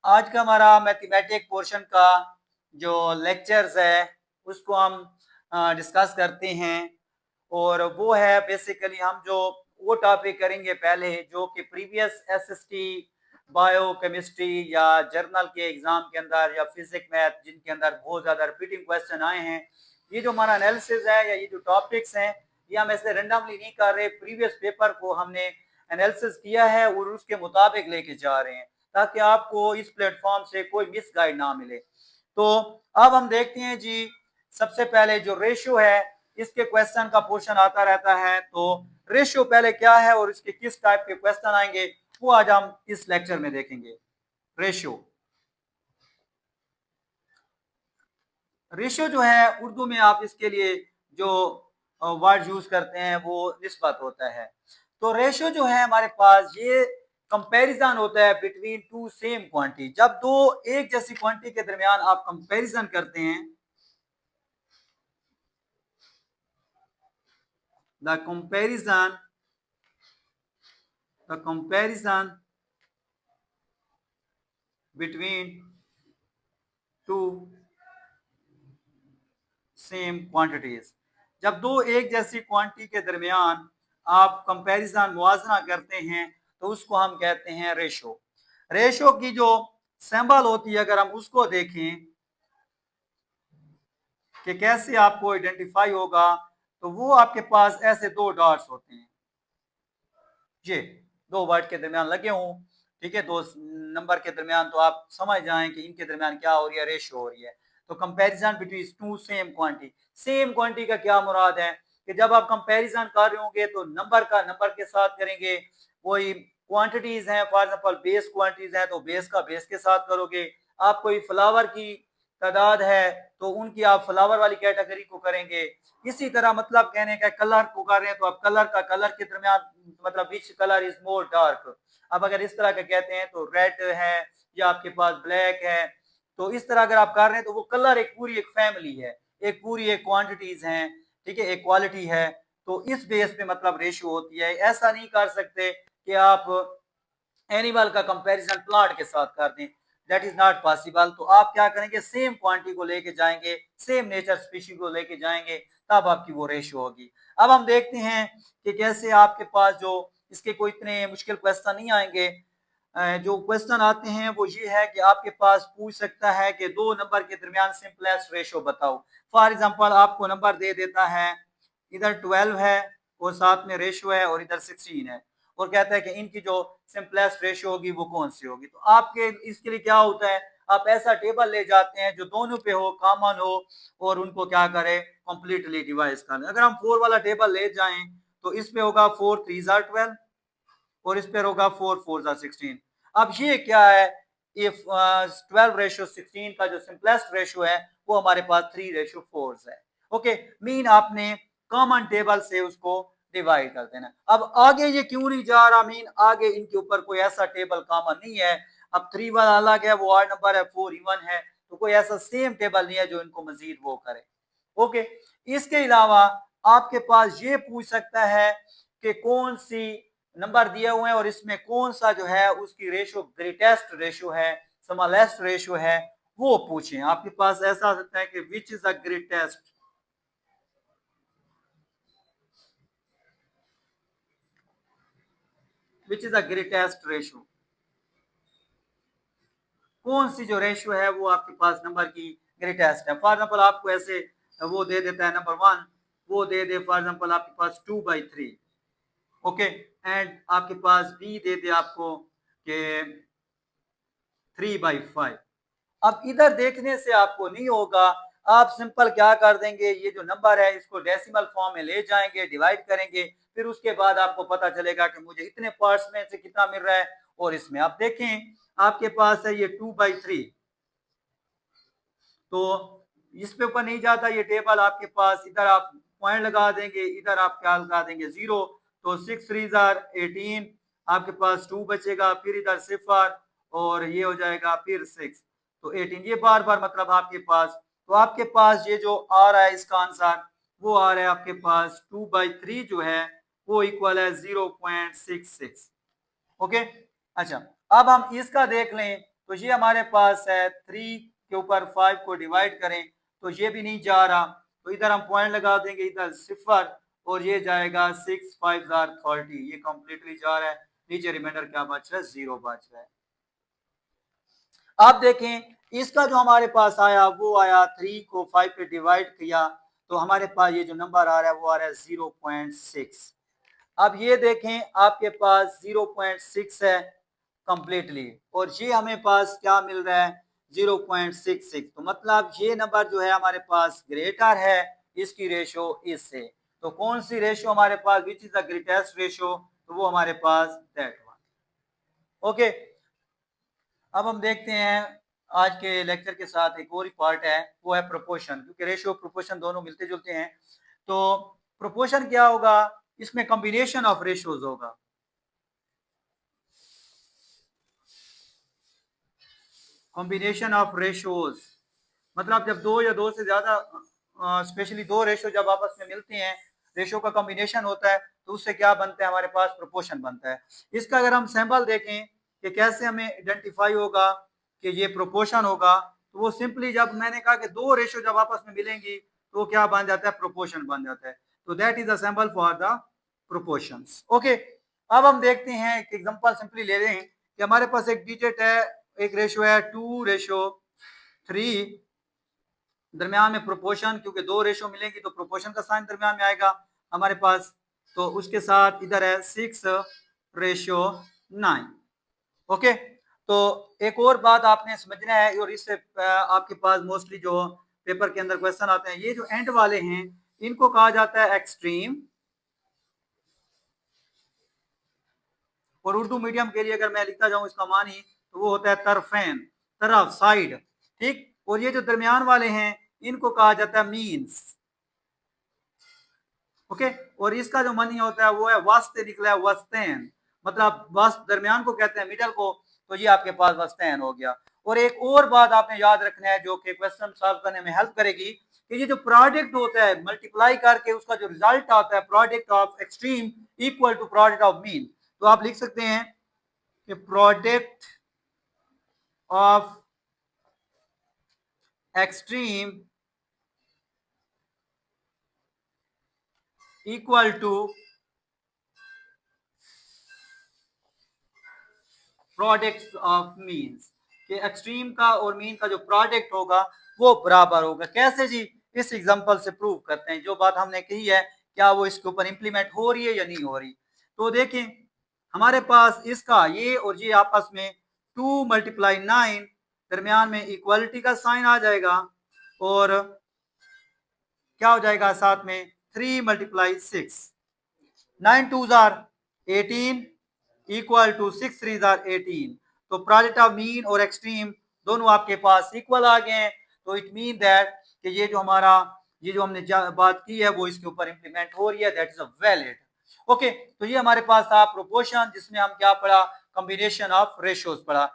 आज का हमारा मैथमेटिक पोर्शन का जो लेक्चर्स है उसको हम डिस्कस करते हैं और वो है बेसिकली हम जो वो टॉपिक करेंगे पहले जो कि प्रीवियस एसएसटी बायो केमिस्ट्री या जर्नल के एग्जाम के अंदर या फिजिक्स मैथ जिनके अंदर बहुत ज्यादा रिपीटिंग क्वेश्चन आए हैं। ये जो हमारा एनालिसिस है या ये जो टॉपिक्स हैं ये हम ऐसे रेंडमली नहीं कर रहे, प्रीवियस पेपर को हमने एनालिसिस किया है और उसके मुताबिक लेके जा रहे हैं ताकि आपको इस प्लेटफॉर्म से कोई मिस गाइड ना मिले। तो अब हम देखते हैं जी, सबसे पहले जो रेशियो है इसके क्वेश्चन का पोर्शन आता रहता है। तो रेशियो पहले क्या है और इसके किस टाइप के क्वेश्चन आएंगे वो आज हम इस लेक्चर में देखेंगे। रेशियो रेशियो जो है उर्दू में आप इसके लिए जो वर्ड यूज करते हैं वो निस्बत होता है। तो रेशियो जो है हमारे पास ये कंपैरिजन होता है बिटवीन टू सेम क्वांटिटी। जब दो एक जैसी क्वांटिटी के दरमियान आप कंपैरिजन करते हैं, the comparison between two same quantities. जब दो एक जैसी क्वांटिटी के दरमियान आप कंपैरिजन मुआवजा करते हैं तो उसको हम कहते हैं रेशो। रेशो की जो सिंबल होती है अगर हम उसको देखें कि कैसे आपको आइडेंटिफाई होगा तो वो आपके पास ऐसे दो डॉट्स होते हैं, ये दो वर्ड के दरमियान लगे हों, ठीक है, दो नंबर के दरमियान, तो आप समझ जाएं कि इनके दरमियान क्या हो रही है, रेशियो हो रही है। तो comparison between two same quantity. Same quantity का क्या मुराद है कि जब आप कंपैरिजन कर रहे होंगे तो नंबर का नंबर के साथ करेंगे, कोई क्वांटिटीज हैं फॉर एग्जांपल बेस क्वांटिटीज हैं तो बेस का बेस के साथ करोगे, आप कोई फ्लावर की तादाद है तो उनकी आप फ्लावर वाली कैटेगरी को करेंगे। इसी तरह मतलब कहने का कलर को कर रहे हैं तो आप कलर का कलर के दरमियान मतलब which colour is more dark. अब अगर इस तरह का कहते हैं तो रेड है या आपके पास ब्लैक है, तो इस तरह अगर आप कर रहे हैं तो वो कलर एक पूरी एक फैमिली है, एक पूरी एक क्वांटिटीज हैं, ठीक है, एक क्वालिटी है। तो इस बेस पे मतलब रेशियो होती है। ऐसा नहीं कर सकते कि आप एनिमल का कंपैरिजन प्लांट के साथ कर दें, दैट इज नॉट पॉसिबल। तो आप क्या करेंगे, सेम क्वांटिटी को लेके जाएंगे, सेम नेचर स्पीशीज को लेके जाएंगे, तब आपकी वो रेशियो होगी। अब हम देखते हैं कि कैसे आपके पास जो इसके कोई इतने मुश्किल क्वेश्चन नहीं आएंगे। जो क्वेश्चन आते हैं वो ये है कि आपके पास पूछ सकता है कि दो नंबर के दरमियान सिंपलेस्ट रेशियो बताओ। फॉर एग्जांपल आपको नंबर दे देता है, इधर 12 है और साथ में रेशियो है और इधर 16 है, और कहता है कि इनकी जो सिंपलेस्ट रेशियो होगी वो कौन सी होगी। तो आपके इसके लिए क्या होता है, आप ऐसा टेबल ले जाते हैं जो दोनों पे हो, कॉमन हो, और उनको क्या करें, कंप्लीटली डिवाइड कर दें। अगर हम 4 वाला टेबल ले जाएं तो इस पे होगा 4 3 12 और इस पे होगा 4 4 16। अब ये क्या है, इफ 12 रेशियो 16 का जो सिंपलेस्ट रेशियो है वो हमारे पास 3 रेशियो 4 है। ओके, मीन आपने कॉमन टेबल से उसको डिवाइड कर देना। अब आगे ये क्यों नहीं जा रहा, मीन आगे इनके ऊपर कोई ऐसा टेबल कॉमन नहीं है। अब 3 वाला अलग है, वो ऑड नंबर है, 4 इवन है, तो कोई ऐसा सेम टेबल नहीं है जो इनको मजीद वो करे। ओके, इसके अलावा आपके पास ये पूछ सकता है कि कौन सी नंबर दिए हुए हैं और इसमें कौन सा जो है उसकी रेशियो ग्रेटेस्ट रेशियो है, स्मॉलेस्ट रेशियो है, वो पूछें। आपके पास ऐसा आ सकता है कि विच is the greatest, which is the greatest ratio, कौन सी जो रेशियो है वो आपके पास नंबर की ग्रेटेस्ट है। फॉर एग्जाम्पल आपको ऐसे वो दे देता है नंबर 1, वो दे दे फॉर एग्जाम्पल आपके पास 2/3, ओके, एंड आपके पास बी दे दे आपको के 3/5। अब इधर देखने से आपको नहीं होगा, आप सिंपल क्या कर देंगे, ये जो नंबर है इसको डेसिमल फॉर्म में ले जाएंगे, डिवाइड करेंगे, फिर उसके बाद आपको पता चलेगा कि मुझे इतने पार्ट्स में से कितना मिल रहा है। और इसमें आप देखें आपके पास है ये 2/3, तो इस पे ऊपर नहीं जाता ये टेबल आपके पास, इधर आप पॉइंट लगा देंगे, इधर आप क्या लगा देंगे 0, तो 6 3 18, आपके पास 2 बचेगा, फिर इधर सिफर और ये हो जाएगा फिर 6, तो 18, ये बार बार मतलब आपके पास, तो आपके पास ये जो आ रहा है इसका आंसर वो आ रहा है आपके पास 2/3 जो है वो इक्वल है 0.66। ओके, अच्छा, अब हम इसका देख लें तो ये हमारे पास है 3 के ऊपर 5 को डिवाइड करें तो ये भी नहीं जा रहा, तो इधर हम पॉइंट लगा देंगे, इधर 0 और ये जाएगा 6 5 30, ये कंप्लीटली जा रहा है, नीचे रिमाइंडर क्या बच रहा है, 0 बच रहा है। आप देखें इसका जो हमारे पास आया वो आया 3 को 5 पे डिवाइड किया तो हमारे पास ये जो नंबर आ रहा है वो आ रहा है 0.6। अब ये देखें आपके पास 0.6 है कंप्लीटली और ये हमें पास क्या मिल रहा है 0.66, तो मतलब ये नंबर जो है हमारे पास ग्रेटर है इसकी रेशो इससे। तो कौन सी रेशो हमारे पास, which is the greatest ratio, तो वो हमारे पास दैट वन। ओके, अब हम देखते हैं आज के लेक्चर के साथ एक और ही पार्ट है, वो है प्रोपोर्शन, क्योंकि रेशियो प्रोपोर्शन दोनों मिलते जुलते हैं। तो प्रोपोर्शन क्या होगा, इसमें कॉम्बिनेशन ऑफ रेशियोज होगा। कॉम्बिनेशन ऑफ रेशियोज मतलब जब दो या दो से ज्यादा स्पेशली दो रेशियो जब आपस में मिलते हैं, रेशियो का कॉम्बिनेशन होता है तो उससे क्या बनता है, हमारे पास प्रोपोर्शन बनता है। इसका अगर हम सैंपल देखें कि कैसे हमें आइडेंटिफाई होगा कि ये प्रोपोर्शन होगा, तो वो सिंपली जब मैंने कहा कि दो रेशियो जब आपस में मिलेंगी तो क्या बन जाता है, प्रोपोर्शन बन जाता है। तो that is a sample for the proportions. Okay, अब हम देखते हैं एक एग्जांपल सिंपली ले रहे हैं कि हमारे पास एक डिजिट है, एक रेशियो है 2:3, दरमियान में प्रोपोर्शन, क्योंकि दो रेशियो मिलेंगी तो प्रोपोर्शन का साइन दरमियान में आएगा हमारे पास, तो उसके साथ इधर है 6:9। ओके, तो एक और बात आपने समझना है और इससे आपके पास मोस्टली जो पेपर के अंदर क्वेश्चन आते हैं, ये जो एंड वाले हैं इनको कहा जाता है एक्सट्रीम, और उर्दू मीडियम के लिए अगर मैं लिखता जाऊं इसका मानी तो वो होता है तरफेन, तरफ, साइड, ठीक। और ये जो दरमियान वाले हैं इनको कहा जाता है मीन्स। ओके, और इसका जो मनी होता है वो है वास्ते, निकला है वस्तेन, मतलब वास्त दरमियान को कहते हैं, मिडल को, तो ये आपके पास वस्तेन हो गया। और एक और बात आपने याद रखना है जो कि क्वेश्चन सॉल्व करने में हेल्प करेगी, कि ये जो प्रोडक्ट होता है मल्टीप्लाई करके उसका जो रिजल्ट आता है, product of extreme equal to product of mean, तो आप लिख सकते हैं कि product of extreme equal to products of means, कि एक्सट्रीम का और मीन का जो प्रोडक्ट होगा वो बराबर होगा। कैसे जी, इस एग्जांपल से प्रूव करते हैं, जो बात हमने कही है क्या वो इसके ऊपर इंप्लीमेंट हो रही है या नहीं हो रही। तो देखें हमारे पास इसका ये और ये आपस में 2 × 9, दरमियान में इक्वालिटी का साइन आ जाएगा, और क्या हो जाएगा साथ में 3 × 6, 9 2s are 18 equal to 6 3s are 18। तो प्रोडक्ट ऑफ मीन और एक्सट्रीम दोनों आपके पास इक्वल आ गए हैं, तो इट मीन दैट कि ये जो हमारा ये जो हमने बात की है वो इसके ऊपर इंप्लीमेंट हो रही है, that is a valid. Okay, तो ये हमारे पास था प्रोपोर्शन, जिसमें हम क्या पढ़ा, कॉम्बिनेशन ऑफ रेशियोज पढ़ा।